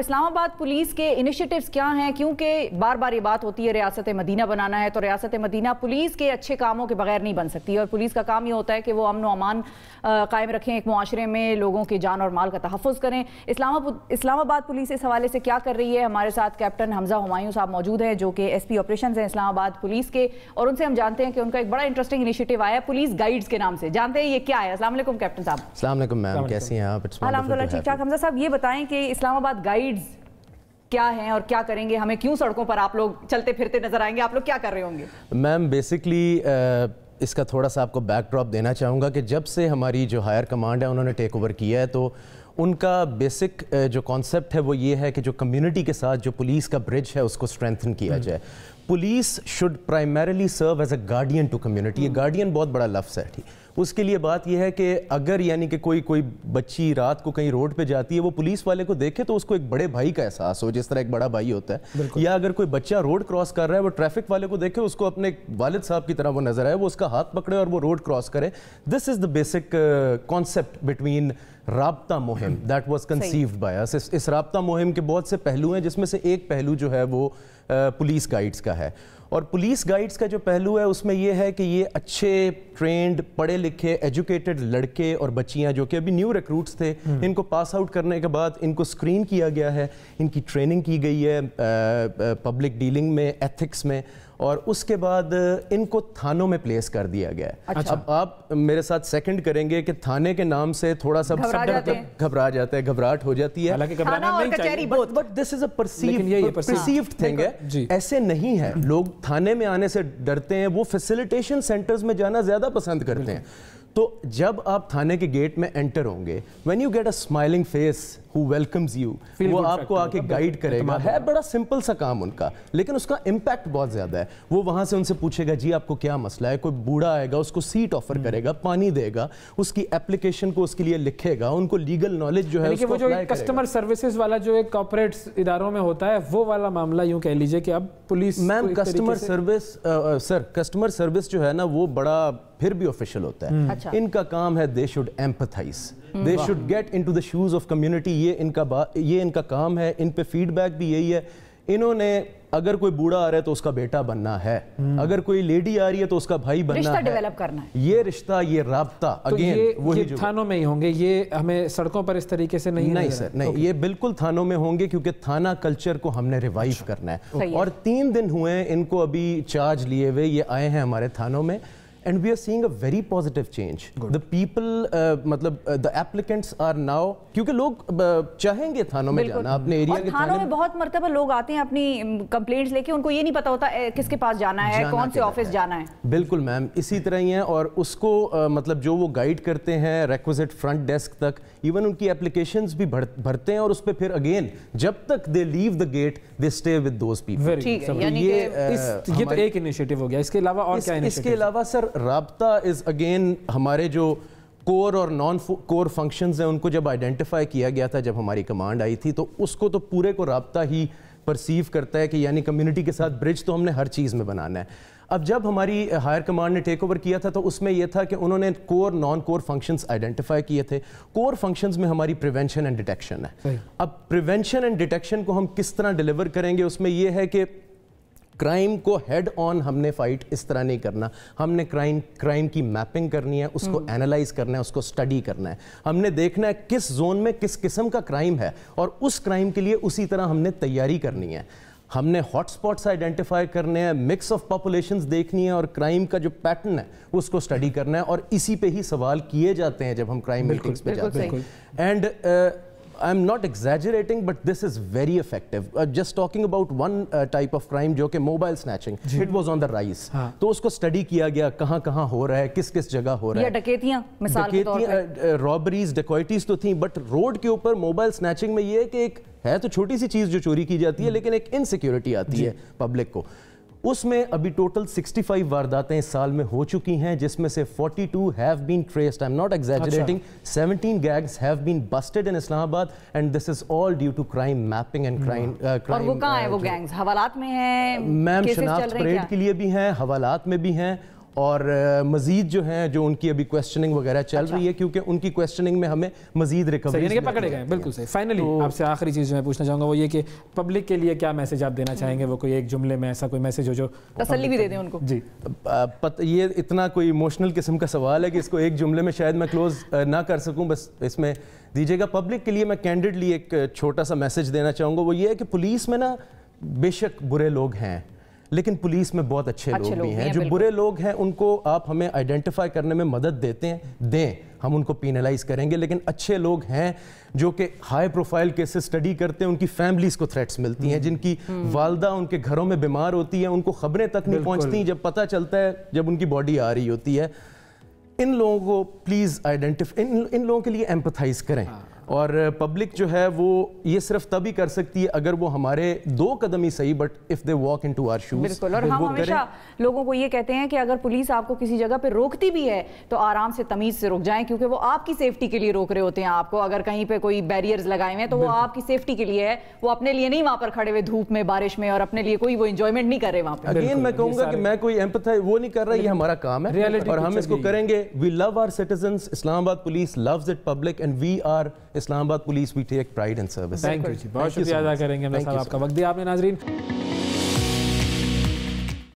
اسلام آباد پولیس کے انیشیٹیوز کیا ہیں؟ کیونکہ بار بار یہ بات ہوتی ہے ریاست مدینہ بنانا ہے، تو ریاست مدینہ پولیس کے اچھے کاموں کے بغیر نہیں بن سکتی، اور پولیس کا کام یہ ہوتا ہے کہ وہ امن و امان قائم رکھیں، ایک معاشرے میں لوگوں کی جان اور مال کا تحفظ کریں۔ اسلام آباد پولیس اس حوالے سے کیا کر رہی ہے؟ ہمارے ساتھ کیپٹن حمزہ ہمایوں صاحب موجود ہیں جو کہ ایس پی آپریشنز ہیں اسلام آباد پولیس کے، اور ان سے ہم جانتے ہیں کہ ان کا ایک بڑا انٹرسٹنگ انیشیٹو آیا ہے پولیس گائیڈز کے نام سے۔ جانتے ہیں یہ کیا ہے؟ السلام علیکم کیپٹن صاحب۔ السلام علیکم میم، کیسی ہیں آپ؟ الحمدللہ ٹھیک ٹھاک۔ حمزہ صاحب یہ بتائیں کہ اسلام آباد گائیڈز کیا ہیں اور کیا کریں گے؟ ہمیں کیوں سڑکوں پر آپ لوگ چلتے پھرتے نظر آئیں گے؟ آپ لوگ کیا کر رہے ہوں گے؟ میم بیسکلی اس کا تھوڑا سا آپ کو بیک ڈراپ دینا چاہوں گا کہ جب سے ہماری جو ہائر کمانڈ ہے انہوں نے ٹیک اوور کیا ہے تو ان کا بیسک جو کانسیپٹ ہے وہ یہ ہے کہ جو کمیونٹی کے ساتھ جو پولیس کا برج ہے اس کو اسٹرینتھن کیا جائے۔ Police should primarily serve as a guardian to community. یہ گارڈین بہت بڑا لفظ ہے، ٹھیک۔ اس کے لیے بات یہ ہے کہ اگر یعنی کہ کوئی بچی رات کو کہیں روڈ پہ جاتی ہے، وہ پولیس والے کو دیکھے تو اس کو ایک بڑے بھائی کا احساس ہو، جس طرح ایک بڑا بھائی ہوتا ہے، یا اگر کوئی بچہ روڈ کراس کر رہا ہے وہ ٹریفک والے کو دیکھے اس کو اپنے والد صاحب کی طرح وہ نظر آئے، وہ اس کا ہاتھ پکڑے اور وہ روڈ کراس کرے۔ دس از دا بیسک کانسیپٹ بٹوین رابطہ مہم دیٹ واز کنسیوڈ بائی اس۔ اس رابطہ مہم کے بہت سے پہلو ہیں، جس میں سے ایک پہلو جو ہے وہ پولیس گائیڈز کا ہے، اور پولیس گائیڈز کا جو پہلو ہے اس میں یہ ہے کہ یہ اچھے ٹرینڈ پڑھے لکھے ایجوکیٹڈ لڑکے اور بچیاں جو کہ ابھی نیو ریکروٹس تھے، ان کو پاس آؤٹ کرنے کے بعد ان کو اسکرین کیا گیا ہے، ان کی ٹریننگ کی گئی ہے پبلک ڈیلنگ میں، ایتھکس میں، اور اس کے بعد ان کو تھانوں میں پلیس کر دیا گیا ہے۔ اب آپ میرے ساتھ سیکنڈ کریں گے کہ تھانے کے نام سے تھوڑا سا گھبرا جاتے ہیں، گھبراہٹ ہو جاتی ہے، but this is a perceived thing ہے، ایسے نہیں ہے۔ لوگ تھانے میں آنے سے ڈرتے ہیں، وہ فیسیلیٹیشن سینٹرز میں جانا زیادہ پسند کرتے ہیں۔ تو جب آپ تھانے کے گیٹ میں انٹر ہوں گے، when you get a smiling face who welcomes you، وہ آپ کو آ کے گائیڈ کرے گا۔ ہے بڑا سمپل سا کام ان کا، لیکن اس کا امپیکٹ بہت زیادہ ہے۔ وہ وہاں سے ان سے پوچھے گا جی آپ کو کیا مسئلہ ہے، کوئی بوڑھا آئے گا اس کو سیٹ آفر کرے گا، پانی دے گا، اس کی اپلیکیشن کو اس کے لیے لکھے گا، ان کو لیگل نالج جو ہے اس کو اپلائی کرے گا۔ کسٹمر سروسز والا جو ایک کارپوریٹ اداروں میں ہوتا ہے وہ والا معاملہ یوں کہہ لیجئے کہ اب پولیس میم کسٹمر سروس کسٹمر سروس جو ہے نا وہ بڑا پھر بھی آفیشیل ہوتا ہے۔ ان کا کام ہے they should empathize, they should get into the shoes of community۔ یہ ان کا کام ہے، ان پہ فیڈ بیک بھی یہی ہے۔ انہوں نے اگر کوئی بوڑھا آ رہا ہے تو اس کا بیٹا بننا ہے، اگر کوئی لیڈی آ رہی ہے تو اس کا بھائی بننا ہے، رشتہ ڈیولپ کرنا ہے، یہ رشتہ، یہ رابطہ۔ یہ تھانوں میں ہی ہوں گے، یہ ہمیں سڑکوں پر اس طریقے سے نہیں سر، نہیں، یہ بالکل تھانوں میں ہوں گے، کیونکہ تھانہ کلچر کو ہم نے ریوائیو کرنا ہے۔ اور 3 دن ہوئے ہیں ان کو ابھی چارج لیے ہوئے، یہ آئے ہیں ہمارے تھانوں میں، and we are seeing a very positive change. The people مطلب the applicants are now، کیونکہ لوگ چاہیں گے تھانوں میں جانا، اپنے ایریا کے تھانوں میں بہت مرتبہ لوگ آتے ہیں اپنی کمپلینٹس لے کے، ان کو یہ نہیں پتا ہوتا کس کے پاس جانا ہے، کون سے آفس جانا ہے۔ بالکل میم اسی طرح ہی ہیں، اور اس کو مطلب جو وہ گائیڈ کرتے ہیں ریکوزٹ فرنٹ ڈیسک تک، ایون ان کی اپلیکیشنز بھی بھرتے ہیں، اور اس پہ پھر اگین جب تک they leave the gate they stay with those people۔ یہ تو ایک انیشیٹو ہو گیا، اس کے علاوہ اور کیا انیشیٹو؟ اس کے علاوہ سر رابطہ از اگین ہمارے جو کور اور نان کور فنکشنز ہیں ان کو جب آئیڈینٹیفائی کیا گیا تھا، جب ہماری کمانڈ آئی تھی تو اس کو تو پورے کو رابطہ ہی پرسیو کرتا ہے کہ یعنی کمیونٹی کے ساتھ برج تو ہم نے ہر چیز میں بنانا ہے۔ اب جب ہماری ہائر کمانڈ نے ٹیک اوور کیا تھا تو اس میں یہ تھا کہ انہوں نے کور نان کور فنکشنز آئیڈینٹیفائی کیے تھے۔ کور فنکشنز میں ہماری پریونشن اینڈ ڈیٹیکشن ہے۔ اب پریونشن اینڈ ڈیٹیکشن کو ہم کس طرح ڈیلیور کریں گے، اس میں یہ ہے کہ کرائم کو ہیڈ آن ہم نے فائٹ اس طرح نہیں کرنا، ہم نے کرائم کی میپنگ کرنی ہے، اس کو اینالائز کرنا ہے، اس کو اسٹڈی کرنا ہے، ہم نے دیکھنا ہے کس زون میں کس قسم کا کرائم ہے، اور اس کرائم کے لیے اسی طرح ہم نے تیاری کرنی ہے۔ ہم نے ہاٹ سپاٹس آئیڈینٹیفائی کرنے ہیں، مکس آف پاپولیشنز دیکھنی ہے، اور کرائم کا جو پیٹرن ہے اس کو اسٹڈی کرنا ہے، اور اسی پہ ہی سوال کیے جاتے ہیں جب ہم کرائم میٹنگز پہ جاتے ہیں۔ And I'm not exaggerating, but this is very effective. Just talking about one type of crime جو کہ mobile snatching، it was on the rise. تو اس کو اسٹڈی کیا گیا کہاں کہاں ہو رہا ہے، کس کس جگہ ہو رہا ہے۔ یا ڈکیتیاں مثال کے طور پر، رابریز، ڈیکوائٹیز تو تھیں، بٹ روڈ کے اوپر موبائل snatching میں یہ ہے کہ ایک ہے تو چھوٹی سی چیز جو چوری کی جاتی ہے، لیکن ایک انسیکیورٹی آتی ہے پبلک کو۔ اس میں ابھی ٹوٹل 65 وارداتیں اس سال میں ہو چکی ہیں، جس میں سے 42 have been traced. I'm not exaggerating. 17 gangs have been busted in Islam Abad, and this is all due to crime mapping and crime. اور وہ کہاں ہیں وہ گینگز؟ حوالات میں ہیں؟ میم شناخت پریڈ کے لیے بھی ہیں، حوالات میں بھی ہیں، اور مزید جو ہیں جو ان کی ابھی کویسچننگ وغیرہ چل رہی ہے کیونکہ ان کی کویسچننگ میں ہمیں مزید ریکوری پکڑے گئے. بالکل صحیح. فائنلی آپ سے آخری چیز میں پوچھنا چاہوں گا وہ یہ کہ پبلک کے لیے کیا میسج آپ دینا چاہیں گے, وہ کوئی ایک جملے میں ایسا کوئی میسج ہو جو تسلی بھی دے دیں ان کو. جی یہ اتنا کوئی ایموشنل قسم کا سوال ہے کہ اس کو ایک جملے میں شاید میں کلوز نہ کر سکوں, بس اس میں دیجیے گا. پبلک کے لیے میں کینڈیڈلی ایک چھوٹا سا میسج دینا چاہوں گا, وہ یہ ہے کہ پولیس میں نا بے شک برے لوگ ہیں لیکن پولیس میں بہت اچھے لوگ بھی ہیں. جو برے لوگ ہیں ان کو آپ ہمیں آئیڈینٹیفائی کرنے میں مدد دیں, ہم ان کو پینلائز کریں گے. لیکن اچھے لوگ ہیں جو کہ ہائی پروفائل کیسز سٹڈی کرتے ہیں, ان کی فیملیز کو تھریٹس ملتی ہیں, جن کی والدہ ان کے گھروں میں بیمار ہوتی ہے, ان کو خبریں تک نہیں پہنچتی جب پتہ چلتا ہے جب ان کی باڈی آ رہی ہوتی ہے. ان لوگوں کو پلیز ان لوگوں کے لیے ایمپتھائز کریں. اور پبلک جو ہے وہ یہ صرف تبھی کر سکتی ہے اگر وہ ہمارے 2 قدم ہی صحیح but if they walk into our shoes. بالکل. اور ہم ہمیشہ لوگوں کو یہ کہتے ہیں کہ اگر پولیس آپ کو کسی جگہ پہ روکتی بھی ہے تو آرام سے تمیز سے رک جائیں, کیونکہ وہ آپ کی سیفٹی کے لیے روک رہے ہوتے ہیں آپ کو. اگر کہیں پہ کوئی بیریئرز لگائے ہوئے ہیں تو وہ آپ کی سیفٹی کے لیے ہے, وہ اپنے لیے نہیں وہاں پر کھڑے ہوئے دھوپ میں بارش میں اور اپنے لیے کوئی وہ انجوائمنٹ نہیں کر رہے وہاں پہ. اگین میں کہوں گا کہ میں کوئی ایمپتھائز وہ نہیں کر رہا, یہ ہمارا کام ہے اور ہم اس کو کریں گے. وی لو آور citizens, Islamabad police loves it public and we are Islamabad police. We take pride in service. Thank you. بہت شکریہ ادا کریں گے ہم صاحب, آپ کا وقت دیا آپ نے. ناظرین